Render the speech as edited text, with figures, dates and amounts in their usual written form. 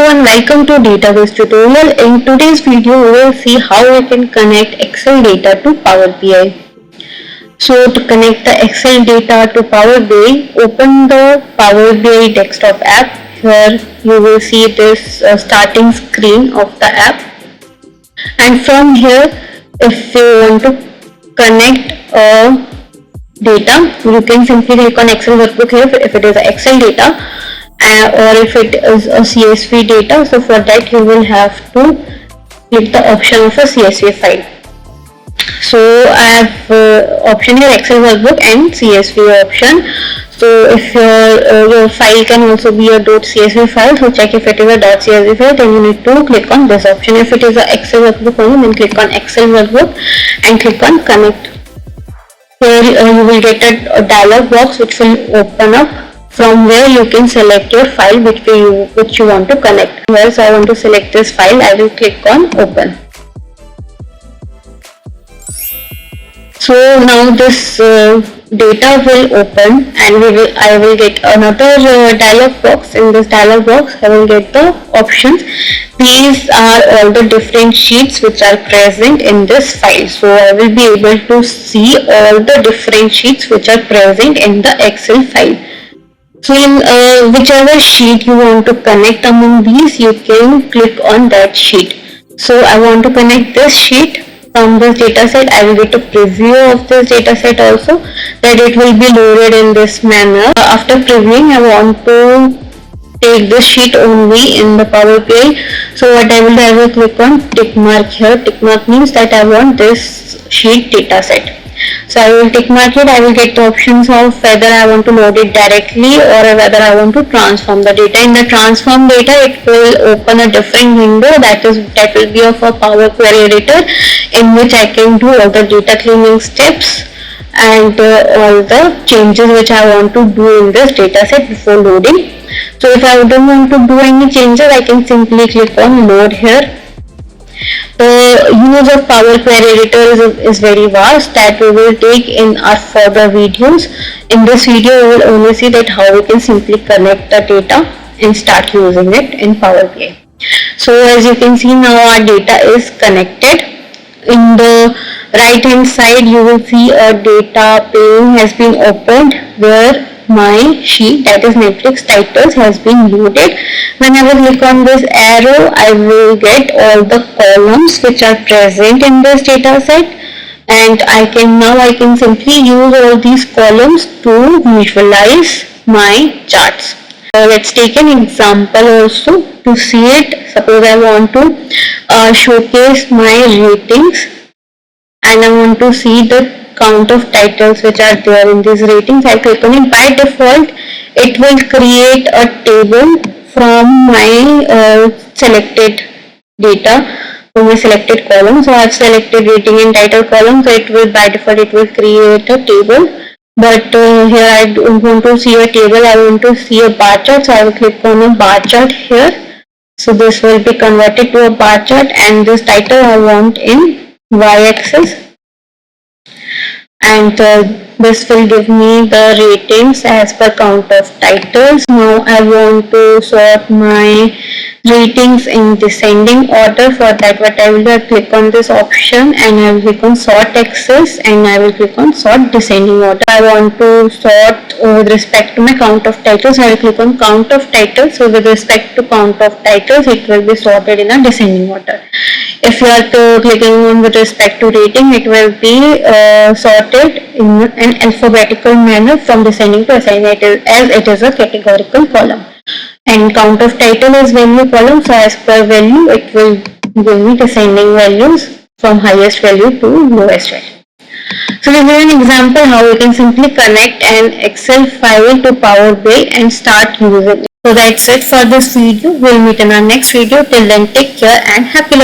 everyone, welcome to Database tutorial. In today's video, we will see how we can connect Excel data to Power BI. So to connect the Excel data to Power BI, open the Power BI desktop app. Here you will see this starting screen of the app. And from here, if you want to connect data, you can simply click on Excel workbook here if it is Excel data. Or if it is a CSV data, so for that you will have to click the option of a CSV file. So I have option here Excel workbook and CSV option. So if your file can also be a .csv file, so check if it is a .csv file, then you need to click on this option. If it is a Excel workbook only, then click on Excel workbook and click on connect. Here you will get a dialog box which will open up, from where you can select your file which you want to connect. Here, so I want to select this file. I will click on open. So now this data will open, and I will get another dialog box. In this dialog box, I will get the options. These are all the different sheets which are present in this file. So I will be able to see all the different sheets which are present in the Excel file. So in whichever sheet you want to connect among these, you can click on that sheet. So I want to connect this sheet from this dataset. I will get a preview of this dataset also, that it will be loaded in this manner. After previewing, I want to take this sheet only in the Power BI. So what I will do, I will click on tick mark here. Tick mark means that I want this sheet dataset. So I will tick mark it. I will get the options of whether I want to load it directly or whether I want to transform the data. In the transform data, it will open a different window that will be of a Power Query editor, in which I can do all the data cleaning steps and all the changes which I want to do in this dataset before loading. So if I don't want to do any changes, I can simply click on load here. The use of Power Query editor is very vast, that we will take in our further videos. In this video, we will only see that how we can simply connect the data and start using it in Power BI. So as you can see, now our data is connected. In the right hand side, you will see a data pane has been opened where my sheet, that is matrix titles, has been loaded. When I will click on this arrow, I will get all the columns which are present in this data set, and I can simply use all these columns to visualize my charts. Let's take an example also to see it. Suppose I want to showcase my ratings, and I want to see the count of titles which are there in these ratings. I click on it. By default, it will create a table from my selected data, from my selected column. So I have selected rating and title column, so it will by default it will create a table. But here I don't want to see a table, I want to see a bar chart. So I will click on a bar chart here. So this will be converted to a bar chart, and this title I want in y-axis. And this will give me the ratings as per count of titles. Now I want to sort my ratings in descending order. For that, what I will do, I click on this option and I will click on sort axis, and I will click on sort descending order. I want to sort with respect to my count of titles. I will click on count of titles. So with respect to count of titles, it will be sorted in a descending order. If you are clicking on with respect to rating, it will be sorted in an alphabetical manner from descending to ascending, as it is a categorical column. And count of title is value column, so as per value it will give me descending values from highest value to lowest value. So this is an example how we can simply connect an Excel file to Power BI and start using it. So that's it for this video. We'll meet in our next video. Till then, take care and happy learning.